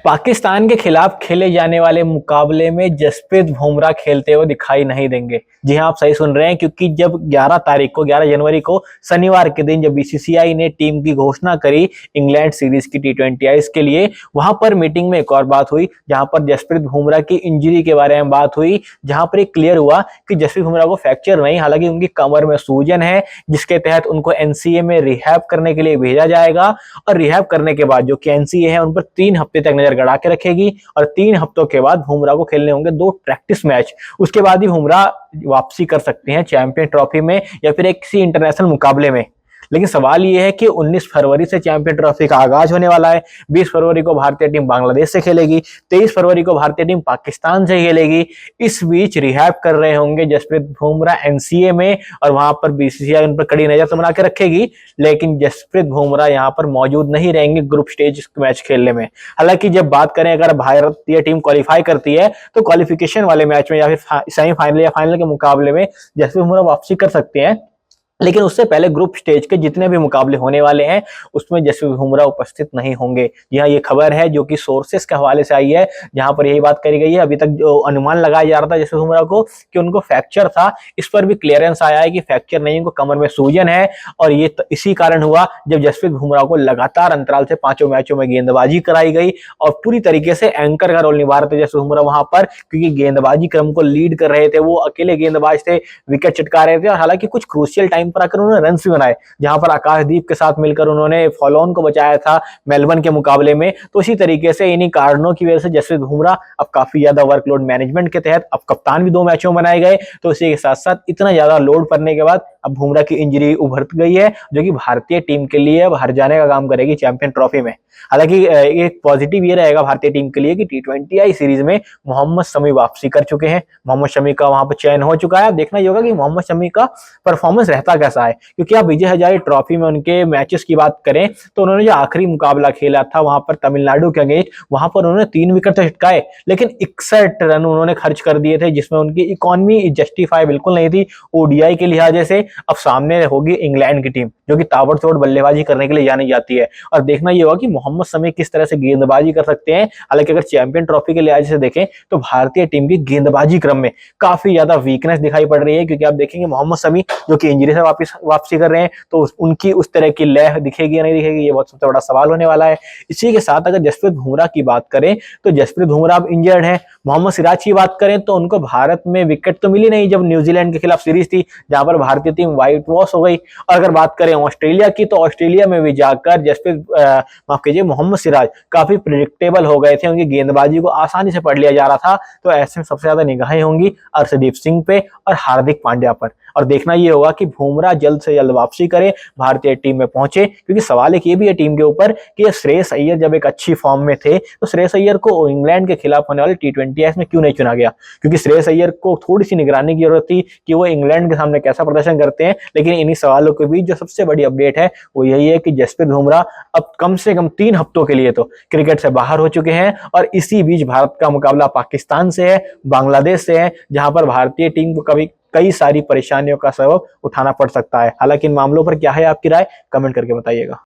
पाकिस्तान के खिलाफ खेले जाने वाले मुकाबले में जसप्रीत बुमराह खेलते हुए दिखाई नहीं देंगे। जी हां, आप सही सुन रहे हैं, क्योंकि जब 11 जनवरी को शनिवार के दिन जब बीसीसीआई ने टीम की घोषणा करी इंग्लैंड सीरीज की टी20 आईज के लिए, वहां पर मीटिंग में एक और बात हुई जहां पर जसप्रीत बुमराह की इंजरी के बारे में बात हुई, जहां पर एक क्लियर हुआ कि जसप्रीत बुमराह को फ्रैक्चर नहीं, हालांकि उनकी कमर में सूजन है, जिसके तहत उनको एनसीए में रिहैब करने के लिए भेजा जाएगा। और रिहैब करने के बाद जो कि एनसीए है उन पर 3 हफ्ते तक नजर गड़ा के रखेगी और 3 हफ्तों के बाद बुमराह को खेलने होंगे 2 प्रैक्टिस मैच। उसके बाद ही बुमराह वापसी कर सकते हैं चैंपियन ट्रॉफी में या फिर एक किसी इंटरनेशनल मुकाबले में। लेकिन सवाल यह है कि 19 फरवरी से चैंपियन ट्रॉफी का आगाज होने वाला है। 20 फरवरी को भारतीय टीम बांग्लादेश से खेलेगी, 23 फरवरी को भारतीय टीम पाकिस्तान से खेलेगी। इस बीच रिहैब कर रहे होंगे जसप्रीत बुमराह एनसीए में और वहां पर बीसीसीआई उन पर कड़ी नजर से बना के रखेगी, लेकिन जसप्रीत बुमराह यहां पर मौजूद नहीं रहेंगे ग्रुप स्टेज मैच खेलने में। हालांकि जब बात करें अगर भारतीय टीम क्वालिफाई करती है तो क्वालिफिकेशन वाले मैच में या फिर सेमीफाइनल या फाइनल के मुकाबले में जसप्रीत बुमराह वापसी कर सकते हैं, लेकिन उससे पहले ग्रुप स्टेज के जितने भी मुकाबले होने वाले हैं उसमें जसप्रीत बुमराह उपस्थित नहीं होंगे। यहाँ ये खबर है जो कि सोर्सेस के हवाले से आई है, जहां पर यही बात करी गई है। अभी तक जो अनुमान लगाया जा रहा था जसप्रीत बुमराह को कि उनको फ्रैक्चर था, इस पर भी क्लियरेंस आया है कि फ्रैक्चर नहीं, उनको कमर में सूजन है। और ये इसी कारण हुआ जब जसप्रीत बुमराह को लगातार अंतराल से 5 मैचों में गेंदबाजी कराई गई और पूरी तरीके से एंकर का रोल निभा रहे थे जसप्रीत बुमराह वहां पर, क्योंकि गेंदबाजी क्रम को लीड कर रहे थे, वो अकेले गेंदबाज थे, विकेट चटका रहे थे। और हालांकि कुछ क्रूशियल टाइम पर आकर उन्होंने रन भी बनाए, जहां पर आकाशदीप के साथ मिलकर उन्होंने फॉलो ऑन को बचाया था मेलबर्न के मुकाबले में। तो इसी तरीके से इन्हीं कारणों की वजह से जसप्रीत बुमराह अब काफी ज्यादा वर्कलोड मैनेजमेंट के तहत अब कप्तान भी 2 मैचों में बनाए गए, तो इसी के साथ साथ इतना ज्यादा लोड पड़ने के बाद अब बुमराह की इंजरी उभर गई है, जो कि भारतीय टीम के लिए अब हर जाने का काम करेगी चैंपियन ट्रॉफी में। हालांकि एक पॉजिटिव ये रहेगा भारतीय टीम के लिए कि टी20 आई सीरीज में मोहम्मद शमी वापसी कर चुके हैं। मोहम्मद शमी का वहां पर चयन हो चुका है। अब देखना ये होगा कि मोहम्मद शमी का परफॉर्मेंस रहता कैसा है, क्योंकि आप विजय हजारे ट्रॉफी में उनके मैचेस की बात करें तो उन्होंने जो आखिरी मुकाबला खेला था वहां पर तमिलनाडु के अगेंस्ट, वहां पर उन्होंने 3 विकेट झटकाए, लेकिन 61 रन उन्होंने खर्च कर दिए थे, जिसमें उनकी इकोनॉमी जस्टिफाई बिल्कुल नहीं थी ओडीआई के लिहाज से। अब सामने होगी इंग्लैंड की टीम जो कि ताबड़तोड़ बल्लेबाजी करने के लिए जानी जाती है, और देखना यह होगा कि मोहम्मद शमी किस तरह से गेंदबाजी कर सकते हैं। हालांकि अगर चैंपियन ट्रॉफी के लिहाज से देखें तो भारतीय टीम की गेंदबाजी क्रम में काफी ज्यादा वीकनेस दिखाई पड़ रही है, क्योंकि आप देखेंगे मोहम्मद शमी जो कि इंजरी से वापसी कर रहे हैं, तो उनकी उस तरह की लय दिखेगी या नहीं दिखेगी, ये बहुत सबसे बड़ा सवाल होने वाला है। इसी के साथ अगर जसप्रीत बुमराह की बात करें तो जसप्रीत बुमराह अब इंजर्ड है। मोहम्मद सिराज की बात करें तो उनको भारत में विकेट तो मिली नहीं जब न्यूजीलैंड के खिलाफ सीरीज थी, जहां पर भारतीय टीम व्हाइट वॉश हो गई। और अगर बात करें ऑस्ट्रेलिया की तो ऑस्ट्रेलिया में भी जाकर जसप्रीत माफ कीजिए मोहम्मद सिराज काफी प्रिडिक्टेबल हो गए थे, उनकी गेंदबाजी को आसानी से पढ़ लिया जा रहा था। तो ऐसे में सबसे ज्यादा निगाहें होंगी अर्शदीप सिंह पे और हार्दिक पांड्या पर। और देखना ये होगा कि बुमराह जल्द से जल्द वापसी करे, भारतीय टीम में पहुंचे, क्योंकि सवाल एक ये भी है टीम के ऊपर कि श्रेयस अय्यर जब एक अच्छी फॉर्म में थे तो श्रेयस अय्यर को इंग्लैंड के खिलाफ होने वाले टी20 मैच में क्यों नहीं चुना गया, क्योंकि श्रेयस अय्यर को थोड़ी सी निगरानी की जरूरत थी कि वो इंग्लैंड के सामने कैसा प्रदर्शन करते हैं। लेकिन इन्हीं सवालों के बीच जो सबसे बड़ी अपडेट है वो यही है कि जसप्रीत बुमराह अब कम से कम 3 हफ्तों के लिए तो क्रिकेट से बाहर हो चुके हैं, और इसी बीच भारत का मुकाबला पाकिस्तान से है, बांग्लादेश से है, जहां पर भारतीय टीम को कभी कई सारी परेशानियों का सबब उठाना पड़ सकता है। हालांकि इन मामलों पर क्या है आपकी राय, कमेंट करके बताइएगा।